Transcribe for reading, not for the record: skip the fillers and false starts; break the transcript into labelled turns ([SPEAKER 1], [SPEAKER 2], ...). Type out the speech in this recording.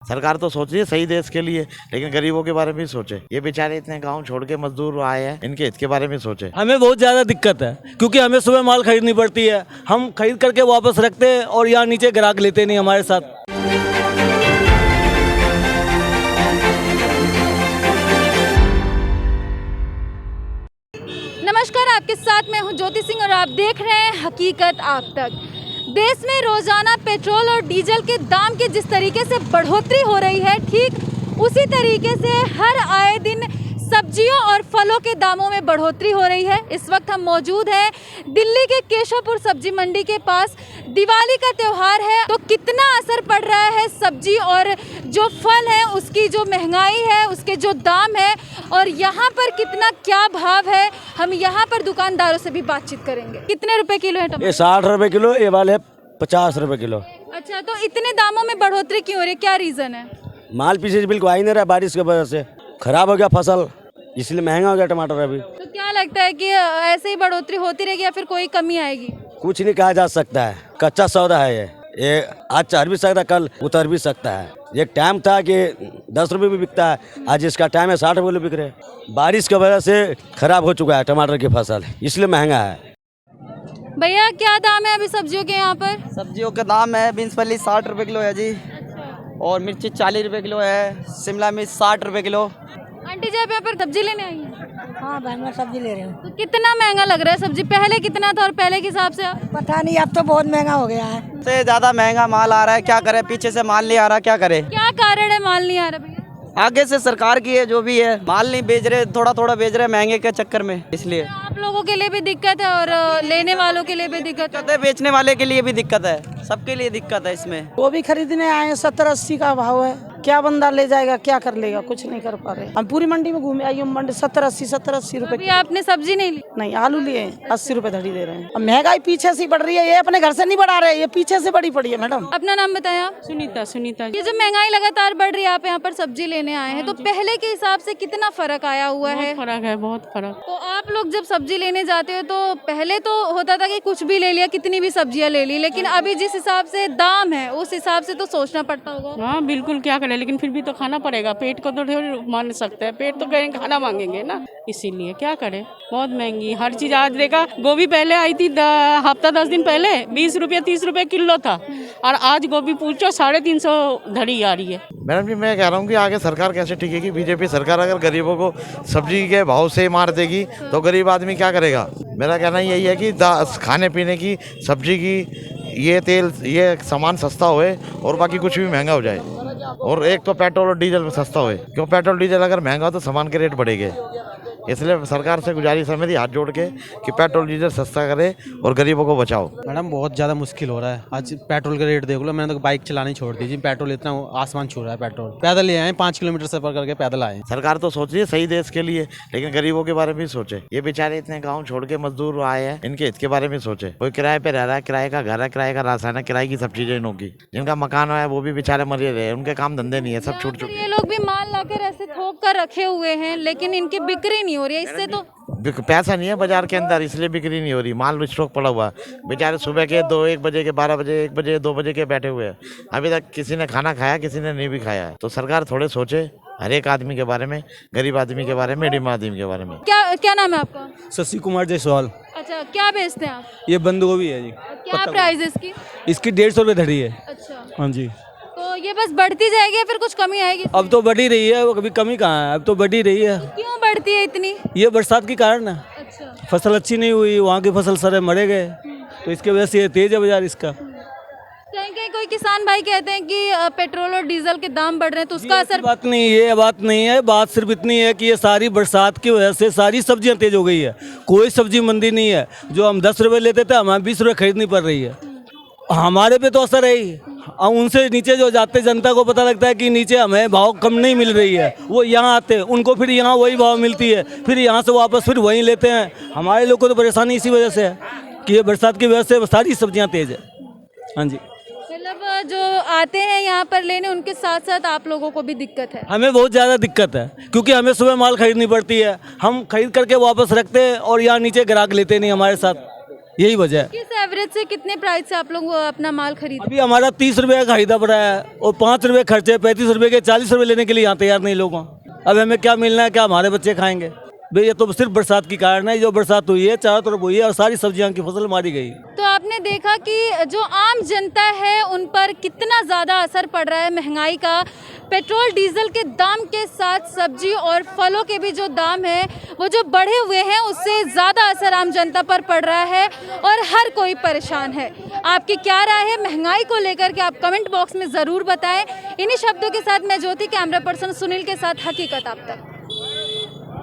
[SPEAKER 1] सरकार तो सोच रही है सही देश के लिए, लेकिन गरीबों के बारे में भी सोचे। ये बेचारे इतने गांव छोड़ के मजदूर आए हैं, इनके हित के बारे में सोचे।
[SPEAKER 2] हमें बहुत ज़्यादा दिक्कत है क्योंकि हमें सुबह माल खरीदनी पड़ती है, हम खरीद करके वापस रखते हैं और यहाँ नीचे ग्राहक लेते नहीं हमारे साथ।
[SPEAKER 3] नमस्कार, आपके साथ मैं हूं ज्योति सिंह और आप देख रहे हैं हकीकत आप तक। देश में रोजाना पेट्रोल और डीजल के दाम की जिस तरीके से बढ़ोतरी हो रही है, ठीक उसी तरीके से हर आए दिन सब्जियों और फलों के दामों में बढ़ोतरी हो रही है। इस वक्त हम मौजूद हैं दिल्ली के केशवपुर सब्जी मंडी के पास। दिवाली का त्यौहार है तो कितना असर पड़ रहा है सब्जी और जो फल है उसकी जो महंगाई है, उसके जो दाम है और यहाँ पर कितना क्या भाव है, हम यहाँ पर दुकानदारों से भी बातचीत करेंगे। कितने रुपए किलो है टमाटर?
[SPEAKER 2] ये 60 रुपए किलो, ये वाले 50 रुपए किलो।
[SPEAKER 3] अच्छा, तो इतने दामों में बढ़ोतरी क्यों हो रही है, क्या रीजन है?
[SPEAKER 2] माल पीछे बिल्कुल आ ही नहीं रहा, बारिश की वजह से खराब हो गया फसल, इसलिए महंगा हो गया टमाटर। अभी
[SPEAKER 3] तो क्या लगता है कि ऐसे ही बढ़ोतरी होती रहेगी या फिर कोई कमी आएगी?
[SPEAKER 2] कुछ नहीं कहा जा सकता है, कच्चा सौदा है ये आज चढ़ भी सकता है, कल उतर भी सकता है। ये टाइम था कि 10 रुपये भी बिकता है, आज इसका टाइम है 60 रुपये बिक रहे। बारिश की वजह से खराब हो चुका है टमाटर की फसल, इसलिए महंगा है।
[SPEAKER 3] भैया क्या दाम है अभी सब्जियों के यहाँ पर?
[SPEAKER 4] सब्जियों का दाम है, बीन्स फली 60 रुपए किलो है जी, और मिर्ची 40 रुपए किलो है, शिमला मिर्च 60 रुपए किलो।
[SPEAKER 3] आंटी जी आप यहाँ पर सब्जी लेने आई हैं?
[SPEAKER 5] हाँ बहन, मैं सब्जी ले रही हूँ।
[SPEAKER 3] तो कितना महंगा लग रहा है सब्जी? पहले कितना था और पहले के हिसाब से?
[SPEAKER 5] पता नहीं, अब तो बहुत महंगा हो गया है।
[SPEAKER 4] से ज़्यादा महंगा माल आ रहा है, क्या करे, पीछे से माल नहीं आ रहा, क्या करे।
[SPEAKER 3] क्या कारण है माल नहीं आ रहा भैया?
[SPEAKER 4] आगे से सरकार की है जो भी है, माल नहीं बेच रहे, थोड़ा थोड़ा बेच रहे महंगे के चक्कर में, इसलिए
[SPEAKER 3] आप लोगों के लिए भी दिक्कत है और लेने वालों के लिए भी दिक्कत है।
[SPEAKER 4] दिक्कत है, बेचने वाले के लिए भी दिक्कत है, सबके लिए दिक्कत है इसमें।
[SPEAKER 5] वो भी खरीदने आए हैं, 70-80 का भाव है। क्या बंदा ले जाएगा, क्या कर लेगा, कुछ नहीं कर पा रहे। हम पूरी मंडी में घूमे आई हूँ, मंडी 70-80 रुपए
[SPEAKER 3] अभी आपने सब्जी नहीं ली?
[SPEAKER 5] नहीं, आलू लिए 80 रुपए धड़ी दे रहे हैं। अब महंगाई पीछे से बढ़ रही है, ये अपने घर से नहीं बढ़ा रहे, ये पीछे से बढ़ी पड़ी है। मैडम
[SPEAKER 3] अपना नाम बताया आप?
[SPEAKER 6] सुनीता।
[SPEAKER 3] ये जो महंगाई लगातार बढ़ रही है, आप यहाँ पर सब्जी लेने आए हैं, तो पहले के हिसाब से कितना फर्क आया हुआ है?
[SPEAKER 6] फर्क है, बहुत फर्क।
[SPEAKER 3] तो आप लोग जब सब्जी लेने जाते हो तो पहले तो होता था कि कुछ भी ले लिया, कितनी भी सब्जियां ले ली, लेकिन अभी जिस हिसाब से दाम है उस हिसाब से तो सोचना पड़ता होगा।
[SPEAKER 6] हाँ बिल्कुल, क्या करें, लेकिन फिर भी तो खाना पड़ेगा, पेट को तो थोड़ी मान सकते हैं, पेट तो कहीं खाना मांगेंगे ना, इसीलिए क्या करें, बहुत महंगी हर चीज। आज देखा, गोभी पहले आई थी हफ्ता 10 दिन पहले 20 रुपये 30 रुपये किलो था, और आज गोभी पूछो 350 धड़ी आ रही है।
[SPEAKER 1] मैडम जी मैं कह रहा हूँ कि आगे सरकार कैसे टिकेगी? बीजेपी सरकार अगर गरीबों को सब्जी के भाव से मार देगी तो गरीब आदमी क्या करेगा? मेरा कहना यही है कि खाने पीने की, सब्जी की, ये तेल, ये सामान सस्ता होए और बाकी कुछ भी महंगा हो जाए। और एक तो पेट्रोल और डीजल में सस्ता होए, क्यों पेट्रोल डीजल अगर महंगा हो तो सामान के रेट बढ़ेंगे। इसलिए सरकार से गुजारिश है मेरी हाथ जोड़ के कि पेट्रोल डीजल सस्ता करे और गरीबों को बचाओ।
[SPEAKER 7] मैडम बहुत ज़्यादा मुश्किल हो रहा है, आज पेट्रोल का रेट देख लो, मैंने तो बाइक चलानी छोड़ दी जी, पेट्रोल इतना आसमान छू रहा है। पेट्रोल पैदल ले आए, 5 किलोमीटर सफर करके पैदल आए।
[SPEAKER 1] सरकार तो सोच रही है सही देश के लिए, लेकिन गरीबों के बारे में भी सोचे। ये बेचारे इतने गाँव छोड़ के मजदूर आए हैं, इनके हित के बारे में सोचे। कोई किराए पे रह रहा है, किराए का घर है, किराए का राशन है, किराए की सब चीजें इनकी, जिनका मकान है वो भी बेचारे मरे रहे, उनके काम धंधे नहीं है, सब छूट चुके।
[SPEAKER 3] ये लोग भी माल लाकर ऐसे थोक कर रखे हुए हैं, लेकिन इनकी बिक्री नहीं हो रही है। इससे तो
[SPEAKER 1] पैसा नहीं है बाजार के अंदर, इसलिए बिक्री नहीं हो रही, माल स्टॉक पड़ा हुआ। बेचारे सुबह के 1 बजे के 12 बजे 1 बजे 2 बजे के बैठे हुए हैं, अभी तक किसी ने खाना खाया, किसी ने नहीं भी खाया है। तो सरकार थोड़े सोचे हर एक आदमी के बारे में, गरीब आदमी के बारे में, मीडियम आदमी के बारे में।
[SPEAKER 3] क्या नाम है आपका?
[SPEAKER 2] शशि कुमार जायसवाल।
[SPEAKER 3] अच्छा, क्या बेचते हैं आप?
[SPEAKER 2] ये बंद गोभी है जी।
[SPEAKER 3] क्या प्राइस है इसकी?
[SPEAKER 2] इसकी 150 रुपये धड़ी है।
[SPEAKER 3] अच्छा,
[SPEAKER 2] हाँ जी।
[SPEAKER 3] तो ये बस बढ़ती जाएगी या फिर कुछ कमी आएगी?
[SPEAKER 2] अब तो बढ़ी रही है, वो कभी कमी कहाँ है, अब तो बढ़ी रही है।
[SPEAKER 3] क्यों बढ़ती है इतनी?
[SPEAKER 2] ये बरसात के कारण है,
[SPEAKER 3] अच्छा,
[SPEAKER 2] फसल अच्छी नहीं हुई, वहाँ की फसल सारे मरे गए, तो इसके वजह से ये तेज है बाजार इसका।
[SPEAKER 3] कहीं कोई किसान भाई कहते हैं कि पेट्रोल और डीजल के दाम बढ़ रहे हैं तो उसका असर।
[SPEAKER 2] बात नहीं, ये बात नहीं है, बात सिर्फ इतनी है कि ये सारी बरसात की वजह से सारी सब्जियां तेज हो गई है। कोई सब्जी मंदी नहीं है, जो हम 10 रुपए लेते थे हमें 20 रुपए खरीदनी पड़ रही है। हमारे पे तो असर है ही, उनसे नीचे जो जाते जनता को पता लगता है कि नीचे हमें भाव कम नहीं मिल रही है, वो यहाँ आते हैं, उनको फिर यहाँ वही भाव मिलती है, फिर यहाँ से वापस फिर वहीं लेते हैं। हमारे लोग को तो परेशानी इसी वजह से है कि ये बरसात की वजह से सारी सब्जियाँ तेज है। हाँ जी,
[SPEAKER 3] मतलब जो आते हैं यहाँ पर लेने, उनके साथ साथ आप लोगों को भी दिक्कत है?
[SPEAKER 2] हमें बहुत ज़्यादा दिक्कत है क्योंकि हमें सुबह माल खरीदनी पड़ती है, हम खरीद करके वापस रखते हैं और यहाँ नीचे ग्राहक लेते नहीं हमारे साथ, यही वजह है।
[SPEAKER 3] किस एवरेज से कितने प्राइस से आप लोग अपना माल खरीद?
[SPEAKER 2] अभी हमारा 30 रुपये का खरीदा पड़ा है और 5 रुपये खर्चे, 35 रुपये के 40 रुपये लेने के लिए यहाँ तैयार नहीं लोग। अब हमें क्या मिलना है, क्या हमारे बच्चे खाएंगे? भाई ये तो सिर्फ बरसात की कारण है, जो बरसात हुई है चारों तरफ हुई है और सारी सब्जियां की फसल मारी गई।
[SPEAKER 3] तो आपने देखा कि जो आम जनता है उन पर कितना ज़्यादा असर पड़ रहा है महंगाई का। पेट्रोल डीजल के दाम के साथ सब्जी और फलों के भी जो दाम है वो जो बढ़े हुए हैं उससे ज़्यादा असर आम जनता पर पड़ रहा है और हर कोई परेशान है। आपकी क्या राय है महंगाई को लेकर के, आप कमेंट बॉक्स में ज़रूर बताएं। इन्हीं शब्दों के साथ मैं ज्योति, कैमरा पर्सन सुनील के साथ हकीकत आप तक।